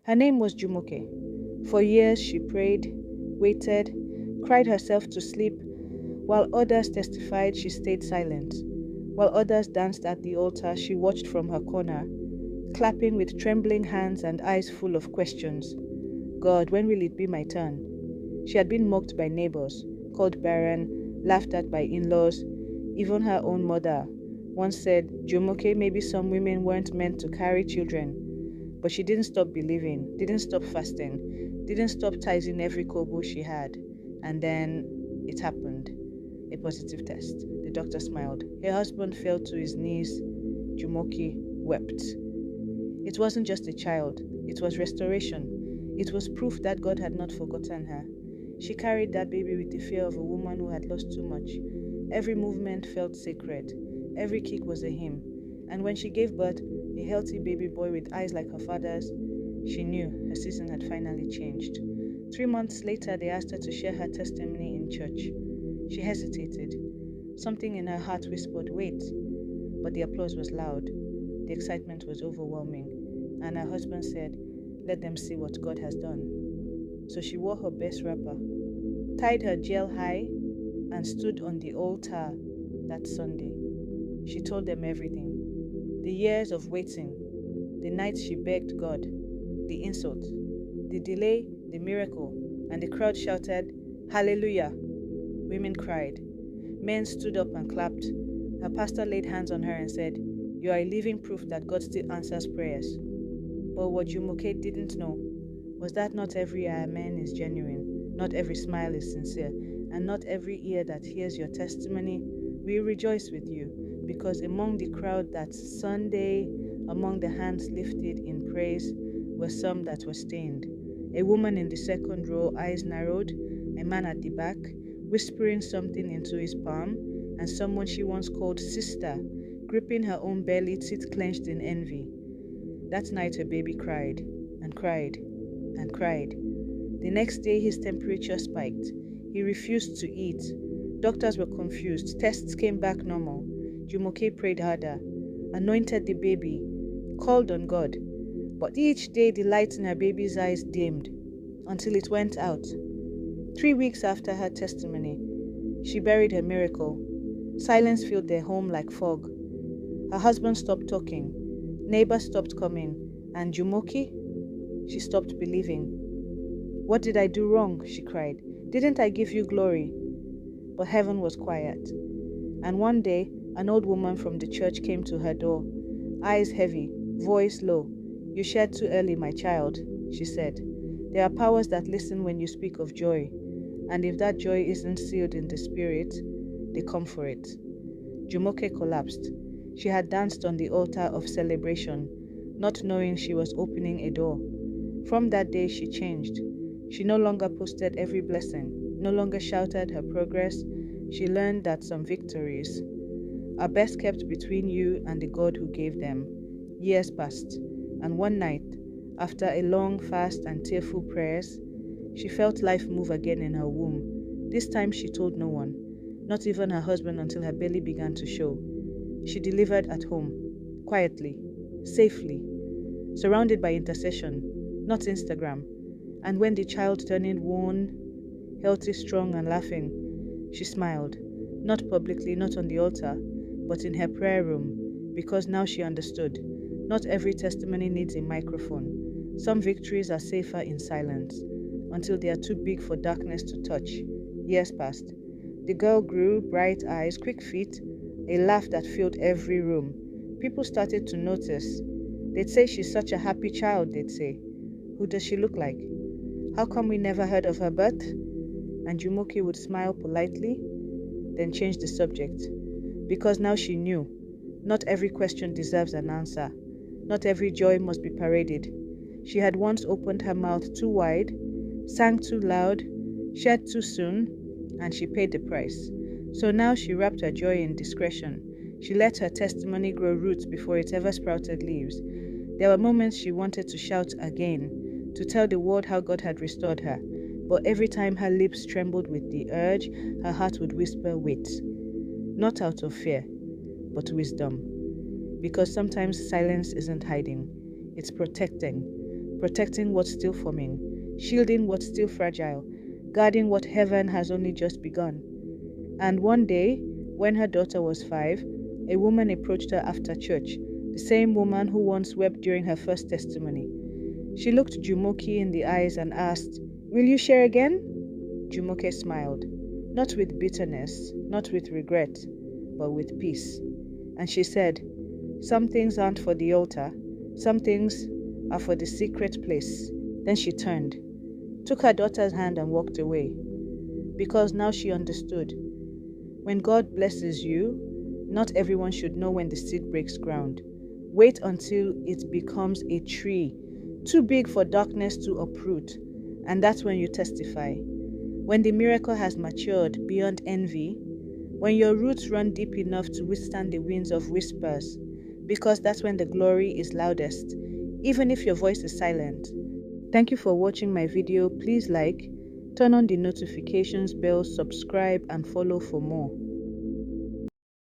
Her name was Jumoke. For years she prayed, waited, cried herself to sleep, while others testified she stayed silent. While others danced at the altar, she watched from her corner, clapping with trembling hands and eyes full of questions. God, when will it be my turn? She had been mocked by neighbors, called barren, laughed at by in-laws. Even her own mother once said, Jumoke, maybe some women weren't meant to carry children. But she didn't stop believing, didn't stop fasting, didn't stop tithing every kobo she had. And then it happened. A positive test. The doctor smiled. Her husband fell to his knees. Jumoke wept. It wasn't just a child, it was restoration. It was proof that God had not forgotten her. She carried that baby with the fear of a woman who had lost too much. Every movement felt sacred. Every kick was a hymn. And when she gave birth, a healthy baby boy with eyes like her father's, she knew her season had finally changed. 3 months later, they asked her to share her testimony in church. She hesitated. Something in her heart whispered, wait. But the applause was loud. The excitement was overwhelming. And her husband said, let them see what God has done. So she wore her best wrapper, tied her gel high, and stood on the altar that Sunday. She told them everything. The years of waiting, the nights she begged God, the insult, the delay, the miracle, and the crowd shouted, Hallelujah! Women cried. Men stood up and clapped. Her pastor laid hands on her and said, you are a living proof that God still answers prayers. But what Jumoke didn't know was that not every amen is genuine, not every smile is sincere, and not every ear that hears your testimony will rejoice with you, because among the crowd that Sunday, among the hands lifted in praise, were some that were stained. A woman in the second row, eyes narrowed, a man at the back, whispering something into his palm, and someone she once called sister, gripping her own belly, teeth clenched in envy. That night her baby cried, and cried, and cried. The next day his temperature spiked. He refused to eat. Doctors were confused. Tests came back normal. Jumoke prayed harder, anointed the baby, called on God. But each day the light in her baby's eyes dimmed, until it went out. 3 weeks after her testimony, she buried her miracle. Silence filled their home like fog. Her husband stopped talking. Neighbors stopped coming. And Jumoke? She stopped believing. What did I do wrong? She cried. Didn't I give you glory? But heaven was quiet. And one day, an old woman from the church came to her door, eyes heavy, voice low. You shared too early, my child, she said. There are powers that listen when you speak of joy. And if that joy isn't sealed in the spirit, they come for it. Jumoke collapsed. She had danced on the altar of celebration, not knowing she was opening a door. From that day she changed. She no longer posted every blessing, no longer shouted her progress. She learned that some victories are best kept between you and the God who gave them. Years passed, and one night, after a long fast and tearful prayers, she felt life move again in her womb. This time she told no one, not even her husband, until her belly began to show. She delivered at home, quietly, safely, surrounded by intercession, not Instagram. And when the child turned worn, healthy, strong, and laughing, she smiled, not publicly, not on the altar, but in her prayer room, because now she understood. Not every testimony needs a microphone. Some victories are safer in silence, until they are too big for darkness to touch. Years passed. The girl grew, bright eyes, quick feet, a laugh that filled every room. People started to notice. They'd say she's such a happy child, they'd say. Who does she look like? How come we never heard of her birth? And Jumoke would smile politely, then change the subject. Because now she knew, not every question deserves an answer. Not every joy must be paraded. She had once opened her mouth too wide, sang too loud, shared too soon, and she paid the price. So now she wrapped her joy in discretion. She let her testimony grow roots before it ever sprouted leaves. There were moments she wanted to shout again, to tell the world how God had restored her. But every time her lips trembled with the urge, her heart would whisper, wait. Not out of fear, but wisdom. Because sometimes silence isn't hiding, it's protecting protecting what's still forming, shielding what's still fragile, guarding what heaven has only just begun. And one day, when her daughter was 5, a woman approached her after church, the same woman who once wept during her first testimony. She looked Jumoke in the eyes and asked, "Will you share again?" Jumoke smiled, not with bitterness, not with regret, but with peace. And she said, "Some things aren't for the altar, some things are for the secret place." Then she turned, took her daughter's hand and walked away, because now she understood. When God blesses you, not everyone should know when the seed breaks ground. Wait until it becomes a tree, too big for darkness to uproot, and that's when you testify. When the miracle has matured beyond envy, when your roots run deep enough to withstand the winds of whispers, because that's when the glory is loudest, even if your voice is silent. Thank you for watching my video. Please like, turn on the notifications bell, subscribe, and follow for more.